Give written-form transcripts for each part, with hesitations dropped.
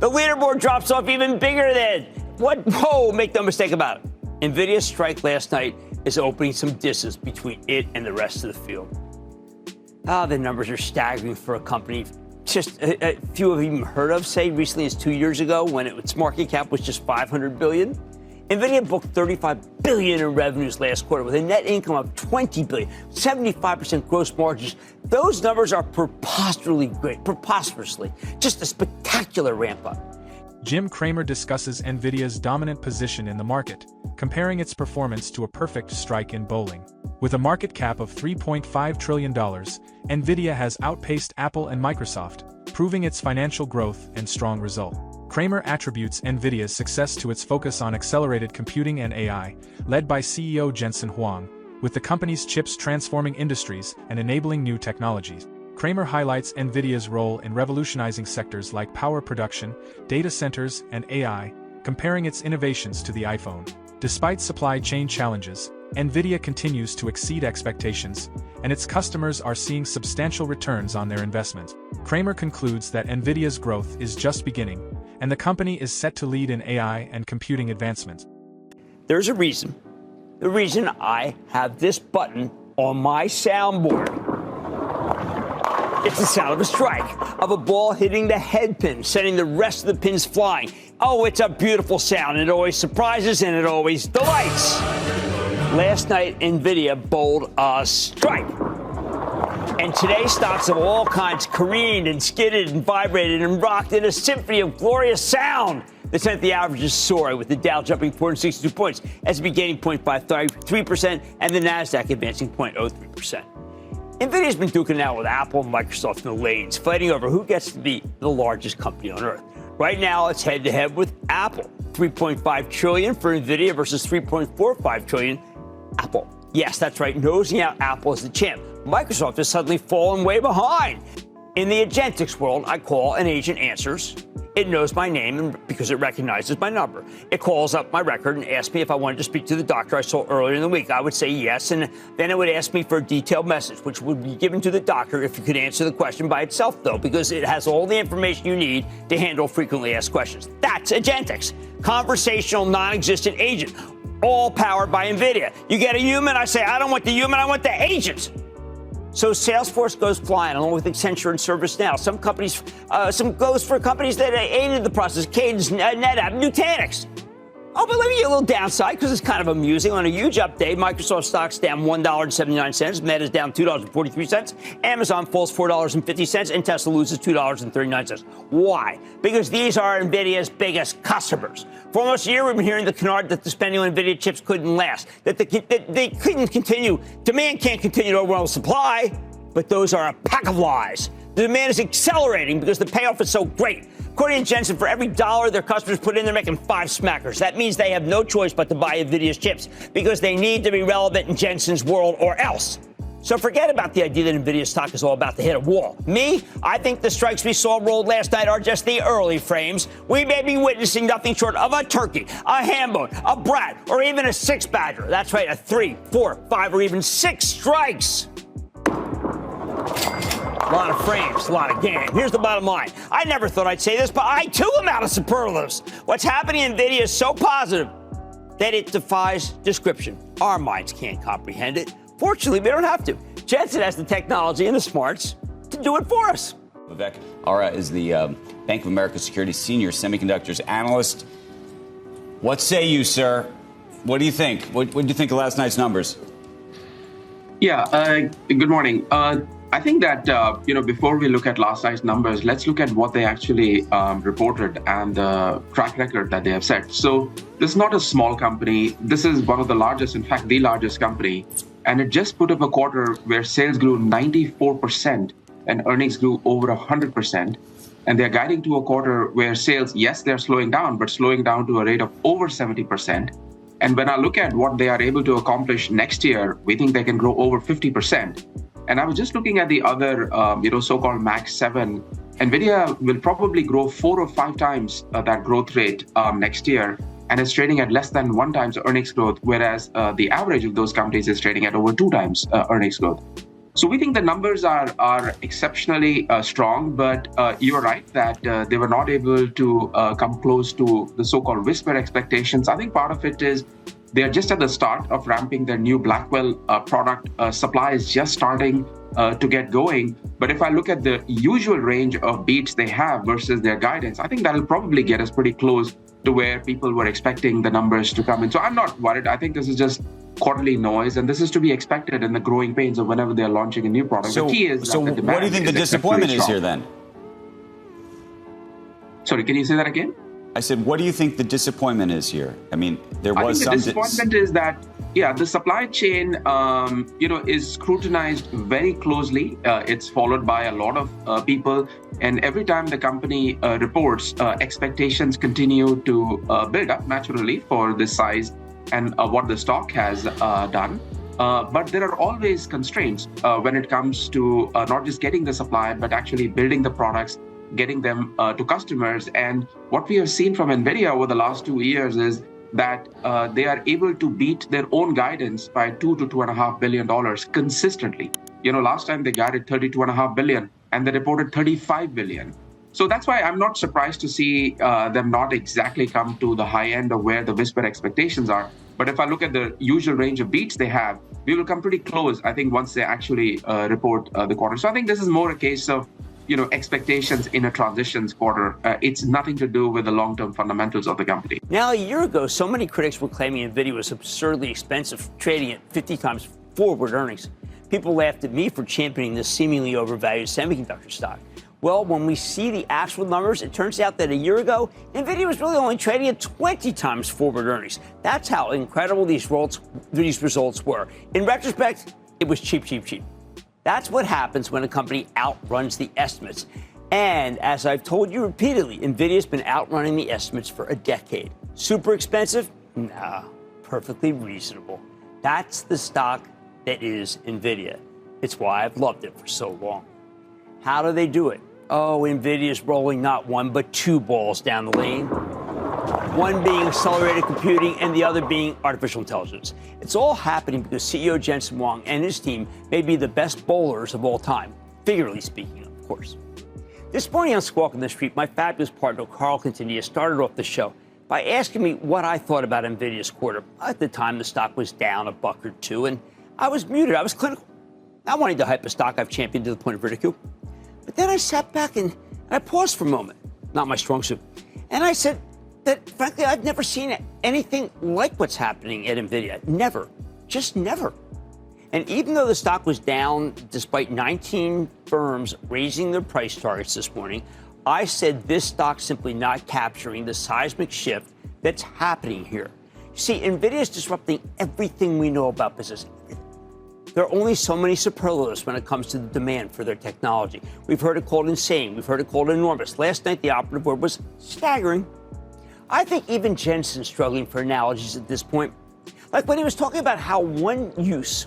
The leaderboard drops off even bigger than. What? Whoa, make no mistake about it. Nvidia's strike last night is opening some distance between it and the rest of the field. The numbers are staggering for a company just a few have even heard of, say, recently as 2 years ago when its market cap was just $500 billion. Nvidia booked $35 billion in revenues last quarter with a net income of $20 billion, 75% gross margins. Those numbers are preposterously, just a spectacular ramp up. Jim Cramer discusses Nvidia's dominant position in the market, comparing its performance to a perfect strike in bowling. With a market cap of $3.5 trillion, Nvidia has outpaced Apple and Microsoft, proving its financial growth and strong result. Cramer attributes Nvidia's success to its focus on accelerated computing and AI, led by CEO Jensen Huang, with the company's chips transforming industries and enabling new technologies. Cramer highlights Nvidia's role in revolutionizing sectors like power production, data centers, and AI, comparing its innovations to the iPhone. Despite supply chain challenges, Nvidia continues to exceed expectations, and its customers are seeing substantial returns on their investment. Cramer concludes that Nvidia's growth is just beginning, and the company is set to lead in AI and computing advancement. There's a reason. The reason I have this button on my soundboard. It's the sound of a strike, of a ball hitting the head pin, sending the rest of the pins flying. Oh, it's a beautiful sound. It always surprises and it always delights. Last night, Nvidia bowled a strike. And today, stocks of all kinds careened and skidded and vibrated and rocked in a symphony of glorious sound that sent the averages soaring, with the Dow jumping 462 points, S&P gaining 0.53%, and the Nasdaq advancing 0.03%. Nvidia's been duking it out with Apple and Microsoft in the lanes, fighting over who gets to be the largest company on earth. Right now, it's head-to-head with Apple. $3.5 trillion for Nvidia versus $3.45 trillion Apple. Yes, that's right, nosing out Apple as the champ. Microsoft has suddenly fallen way behind. In the agentics world, I call an agent answers. It knows my name because it recognizes my number. It calls up my record and asks me if I wanted to speak to the doctor I saw earlier in the week. I would say yes, and then it would ask me for a detailed message, which would be given to the doctor if you could answer the question by itself, though, because it has all the information you need to handle frequently asked questions. That's agentics, conversational, non-existent agent, all powered by NVIDIA. You get a human, I say, I don't want the human, I want the agent. So Salesforce goes flying along with Accenture and ServiceNow. Some goes for companies that aided the process: Cadence, NetApp, Nutanix. Oh, but let me get a little downside because it's kind of amusing. On a huge update, Microsoft stock's down $1.79, Meta's down $2.43, Amazon falls $4.50, and Tesla loses $2.39. Why? Because these are NVIDIA's biggest customers. For almost a year, we've been hearing the canard that the spending on NVIDIA chips couldn't last, that they couldn't continue. Demand can't continue to overwhelm supply, but those are a pack of lies. The demand is accelerating because the payoff is so great. According to Jensen, for every dollar their customers put in, they're making 5 smackers. That means they have no choice but to buy NVIDIA's chips because they need to be relevant in Jensen's world or else. So forget about the idea that NVIDIA stock is all about to hit a wall. Me, I think the strikes we saw rolled last night are just the early frames. We may be witnessing nothing short of a turkey, a ham bone, a brat, or even a 6-badger. That's right, a 3, 4, 5, or even 6 strikes. A lot of frames, a lot of game. Here's the bottom line. I never thought I'd say this, but I too am out of superlatives. What's happening in NVIDIA is so positive that it defies description. Our minds can't comprehend it. Fortunately, we don't have to. Jensen has the technology and the smarts to do it for us. Vivek Arya is the Bank of America Securities Senior Semiconductors Analyst. What say you, sir? What do you think? What do you think of last night's numbers? Yeah, good morning. I think that, before we look at last night's numbers, let's look at what they actually reported and the track record that they have set. So this is not a small company. This is one of the largest, in fact, the largest company. And it just put up a quarter where sales grew 94% and earnings grew over 100%. And they're guiding to a quarter where sales, yes, they're slowing down, but slowing down to a rate of over 70%. And when I look at what they are able to accomplish next year, we think they can grow over 50%. And I was just looking at the other, so-called Max 7. NVIDIA will probably grow 4 or 5 times that growth rate next year. And it's trading at less than 1 times earnings growth, whereas the average of those companies is trading at over 2 times earnings growth. So we think the numbers are exceptionally strong, but you're right that they were not able to come close to the so-called whisper expectations. I think part of it is they are just at the start of ramping their new Blackwell product. Supply is just starting to get going. But if I look at the usual range of beats they have versus their guidance, I think that'll probably get us pretty close to where people were expecting the numbers to come in. So I'm not worried. I think this is just quarterly noise, and this is to be expected in the growing pains of whenever they're launching a new product. So, the key is so that the demand what do you think the disappointment is here then? Sorry, can you say that again? I said, what do you think the disappointment is here? I mean, there was some... I think the disappointment is that, the supply chain, is scrutinized very closely. It's followed by a lot of people. And every time the company reports, expectations continue to build up naturally for this size and what the stock has done. But there are always constraints when it comes to not just getting the supply, but actually building the products, getting them to customers. And what we have seen from Nvidia over the last 2 years is that they are able to beat their own guidance by $2 to $2.5 billion consistently. Last time they guided $32.5 billion and they reported $35 billion. So that's why I'm not surprised to see them not exactly come to the high end of where the whisper expectations are. But if I look at the usual range of beats they have, we will come pretty close, I think, once they actually report the quarter. So I think this is more a case of expectations in a transitions quarter. It's nothing to do with the long-term fundamentals of the company. Now, a year ago, so many critics were claiming Nvidia was absurdly expensive, trading at 50 times forward earnings. People laughed at me for championing this seemingly overvalued semiconductor stock. Well, when we see the actual numbers, it turns out that a year ago, Nvidia was really only trading at 20 times forward earnings. That's how incredible these results were. In retrospect, it was cheap, cheap, cheap. That's what happens when a company outruns the estimates. And as I've told you repeatedly, Nvidia's been outrunning the estimates for a decade. Super expensive? Nah, perfectly reasonable. That's the stock that is Nvidia. It's why I've loved it for so long. How do they do it? Oh, Nvidia's rolling not one, but two balls down the lane. One being accelerated computing and the other being artificial intelligence. It's all happening because CEO Jensen Huang and his team may be the best bowlers of all time, figuratively speaking, of course. This morning on Squawk on the Street, my fabulous partner, Carl Quintanilla, started off the show by asking me what I thought about Nvidia's quarter. At the time, the stock was down a buck or two, and I was muted. I was clinical. Not wanting to hype a stock I've championed to the point of ridicule. But then I sat back and I paused for a moment. Not my strong suit. And I said that, frankly, I've never seen anything like what's happening at Nvidia. Never. Just never. And even though the stock was down, despite 19 firms raising their price targets this morning, I said this stock's simply not capturing the seismic shift that's happening here. You see, Nvidia is disrupting everything we know about business. There are only so many superlatives when it comes to the demand for their technology. We've heard it called insane. We've heard it called enormous. Last night, the operative word was staggering. I think even Jensen's struggling for analogies at this point. Like when he was talking about how one use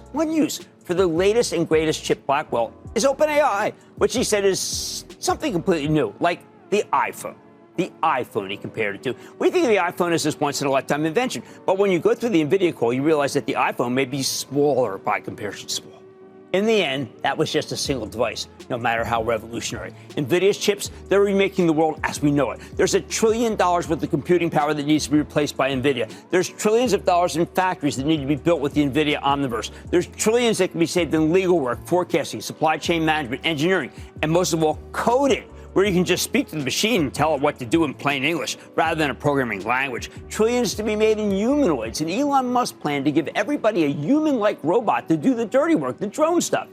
for the latest and greatest chip Blackwell is OpenAI, which he said is something completely new, like the iPhone. The iPhone, he compared it to. We think of the iPhone as this once-in-a-lifetime invention, but when you go through the Nvidia call, you realize that the iPhone may be smaller by comparison to small. In the end, that was just a single device, no matter how revolutionary. Nvidia's chips, they're remaking the world as we know it. There's $1 trillion worth of computing power that needs to be replaced by Nvidia. There's trillions of dollars in factories that need to be built with the Nvidia Omniverse. There's trillions that can be saved in legal work, forecasting, supply chain management, engineering, and most of all, coding, where you can just speak to the machine and tell it what to do in plain English rather than a programming language. Trillions to be made in humanoids, and Elon Musk plan to give everybody a human-like robot to do the dirty work, the drone stuff.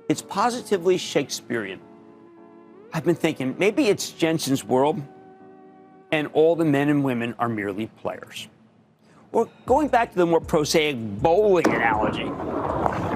It's positively Shakespearean. I've been thinking maybe it's Jensen's world and all the men and women are merely players. Or going back to the more prosaic bowling analogy,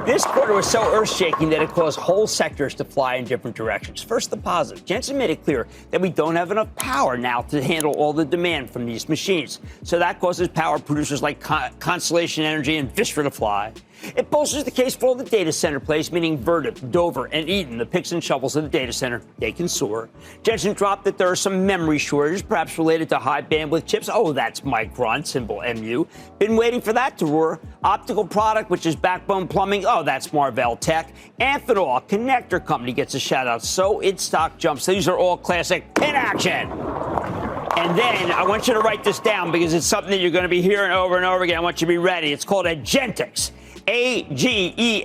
this quarter was so earth-shaking that it caused whole sectors to fly in different directions. First, the positive. Jensen made it clear that we don't have enough power now to handle all the demand from these machines. So that causes power producers like Constellation Energy and Vistra to fly. It bolsters the case for all the data center plays, meaning Vertiv, Dover, and Eaton, the picks and shovels of the data center. They can soar. Jensen dropped that there are some memory shortages, perhaps related to high bandwidth chips. Oh, that's Micron, symbol MU. Been waiting for that to roar. Optical product, which is backbone plumbing. Oh, that's Marvell Tech. Amphenol, a connector company, gets a shout out. So its stock jumps. These are all classic pin action. And then I want you to write this down because it's something that you're going to be hearing over and over again. I want you to be ready. It's called Agentics. Agentics.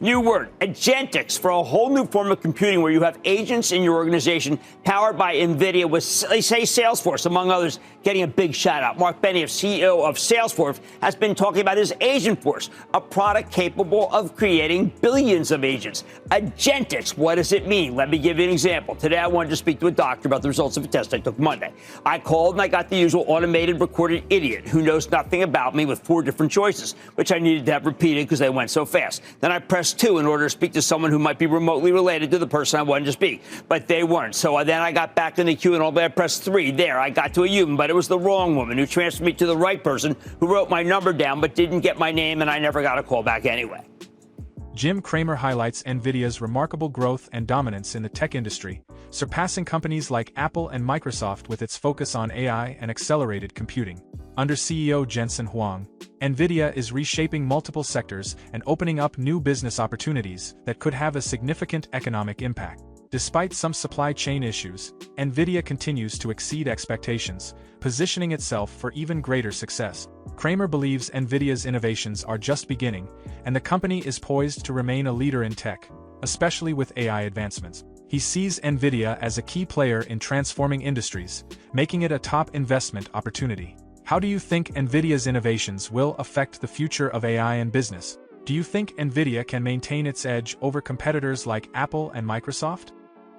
New word, Agentics, for a whole new form of computing where you have agents in your organization powered by Nvidia with, say, Salesforce, among others, getting a big shout out. Mark Benioff, CEO of Salesforce, has been talking about his Agent Force, a product capable of creating billions of agents. Agentics, what does it mean? Let me give you an example. Today, I wanted to speak to a doctor about the results of a test I took Monday. I called and I got the usual automated recorded idiot who knows nothing about me with 4 different choices, which I needed to have repeated because they went so fast. Then I pressed 2 in order to speak to someone who might be remotely related to the person I wanted to speak, but they weren't. So then I got back in the queue and all I pressed 3. There, I got to a human, but it was the wrong woman who transferred me to the right person who wrote my number down but didn't get my name, and I never got a call back anyway. Jim Cramer highlights Nvidia's remarkable growth and dominance in the tech industry, surpassing companies like Apple and Microsoft with its focus on AI and accelerated computing. Under CEO Jensen Huang, Nvidia is reshaping multiple sectors and opening up new business opportunities that could have a significant economic impact. Despite some supply chain issues, Nvidia continues to exceed expectations, positioning itself for even greater success. Cramer believes Nvidia's innovations are just beginning, and the company is poised to remain a leader in tech, especially with AI advancements. He sees Nvidia as a key player in transforming industries, making it a top investment opportunity. How do you think Nvidia's innovations will affect the future of AI and business? Do you think Nvidia can maintain its edge over competitors like Apple and Microsoft?